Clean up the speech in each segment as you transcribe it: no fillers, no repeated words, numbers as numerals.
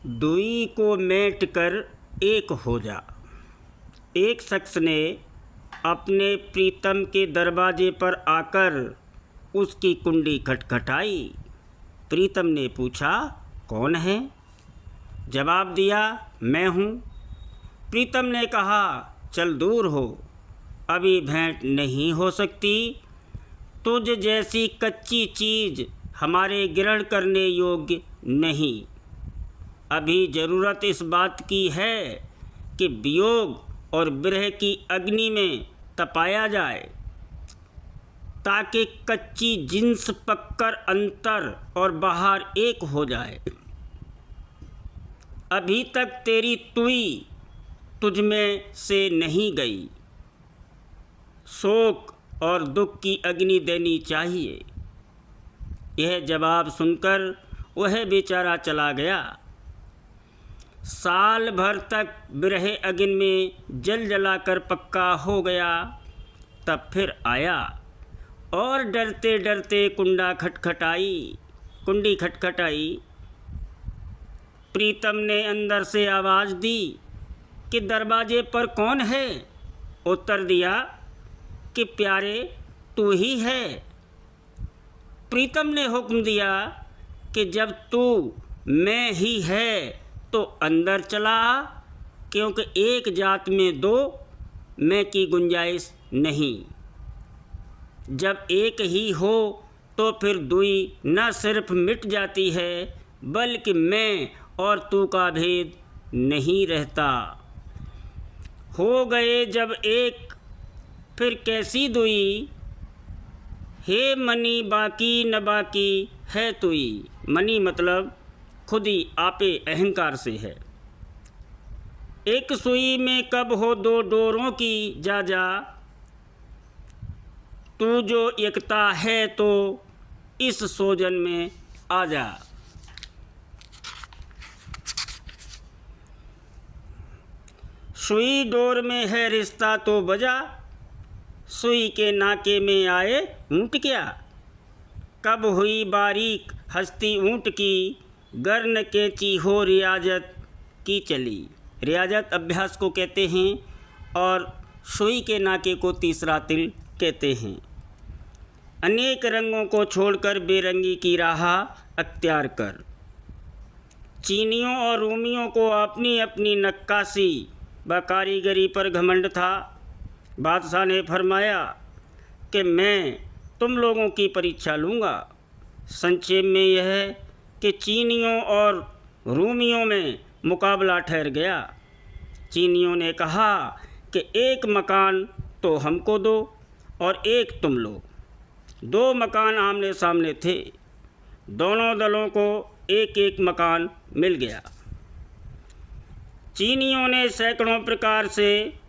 दुई को मेट कर एक हो जा। एक शख्स ने अपने प्रीतम के दरवाजे पर आकर उसकी कुंडी खटखटाई। प्रीतम ने पूछा, कौन है? जवाब दिया, मैं हूँ। प्रीतम ने कहा, चल दूर हो, अभी भेंट नहीं हो सकती। तुझ जैसी कच्ची चीज़ हमारे ग्रहण करने योग्य नहीं। अभी ज़रूरत इस बात की है कि वियोग और विरह की अग्नि में तपाया जाए, ताकि कच्ची जिन्स पककर अंतर और बाहर एक हो जाए। अभी तक तेरी तुई तुझ में से नहीं गई। शोक और दुख की अग्नि देनी चाहिए। यह जवाब सुनकर वह बेचारा चला गया। साल भर तक विरह अग्नि में जल जलाकर पक्का हो गया। तब फिर आया और डरते डरते कुंडी खटखटाई। प्रीतम ने अंदर से आवाज़ दी कि दरवाजे पर कौन है? उत्तर दिया कि प्यारे, तू ही है। प्रीतम ने हुक्म दिया कि जब तू मैं ही है तो अंदर चला आ, क्योंकि एक जात में दो मैं की गुंजाइश नहीं। जब एक ही हो तो फिर दुई न सिर्फ मिट जाती है, बल्कि मैं और तू का भेद नहीं रहता। हो गए जब एक, फिर कैसी दुई? हे मनी बाकी न बाकी है तुई। मनी मतलब खुद ही आपे अहंकार से है। एक सुई में कब हो दो डोरों की जा जा। तू जो एकता है तो इस सोजन में आ जा। सुई डोर में है रिश्ता तो बजा। सुई के नाके में आए ऊँट क्या। कब हुई बारीक हस्ती ऊँट की, गर्न कैंची हो रियाजत की चली। रियाजत अभ्यास को कहते हैं और सुई के नाके को तीसरा तिल कहते हैं। अनेक रंगों को छोड़कर बेरंगी की राह अख्तियार कर। चीनियों और रूमियों को अपनी अपनी नक्काशी व कारीगरी पर घमंड था। बादशाह ने फरमाया कि मैं तुम लोगों की परीक्षा लूँगा। संक्षेप में यह है कि चीनियों और रूमियों में मुकाबला ठहर गया। चीनियों ने कहा कि एक मकान तो हमको दो और एक तुम लो। दो मकान आमने सामने थे। दोनों दलों को एक एक मकान मिल गया। चीनियों ने सैकड़ों प्रकार से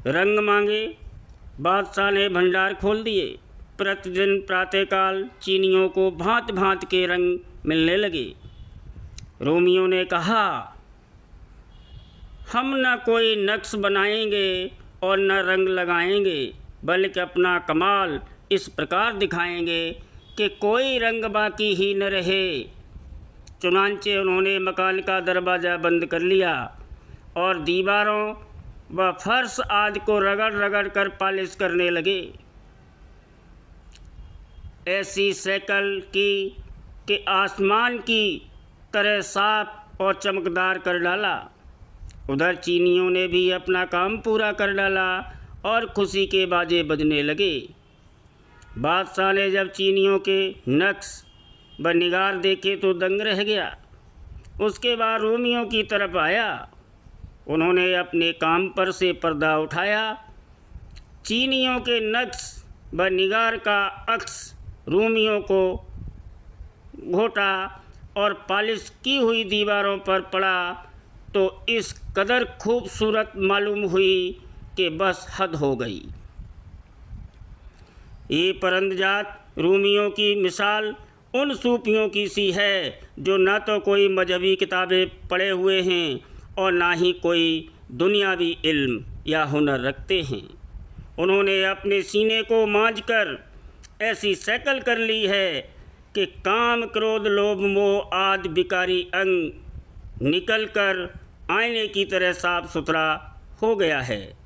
रंग मांगे। बादशाह ने भंडार खोल दिए। प्रतिदिन प्रातःकाल चीनियों को भांत भांत के रंग मिलने लगे। रोमियों ने कहा, हम न कोई नक्श बनाएंगे और न रंग लगाएंगे, बल्कि अपना कमाल इस प्रकार दिखाएंगे कि कोई रंग बाकी ही न रहे। चुनांचे उन्होंने मकान का दरवाज़ा बंद कर लिया और दीवारों व फर्श आदि को रगड़ रगड़ कर पालिश करने लगे। ऐसी शक्ल की कि आसमान की तरह साफ और चमकदार कर डाला। उधर चीनियों ने भी अपना काम पूरा कर डाला और खुशी के बाजे बजने लगे। बादशाह ने जब चीनियों के नक्श व निगार देखे तो दंग रह गया। उसके बाद रोमियों की तरफ आया। उन्होंने अपने काम पर से पर्दा उठाया। चीनियों के नक्श व निगार का अक्स रोमियों को घोटा और पालिश की हुई दीवारों पर पड़ा तो इस कदर खूबसूरत मालूम हुई कि बस हद हो गई। ये परंद जात रूमियों की मिसाल उन सूफियों की सी है जो न तो कोई मजहबी किताबें पढ़े हुए हैं और ना ही कोई दुनियावी इल्म या हुनर रखते हैं। उन्होंने अपने सीने को मांझकर ऐसी शक्ल कर ली है कि काम क्रोध लोभ मोह आदि विकारी अंग निकलकर आईने की तरह साफ सुथरा हो गया है,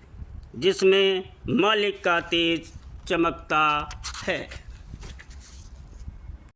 जिसमें मालिक का तेज चमकता है।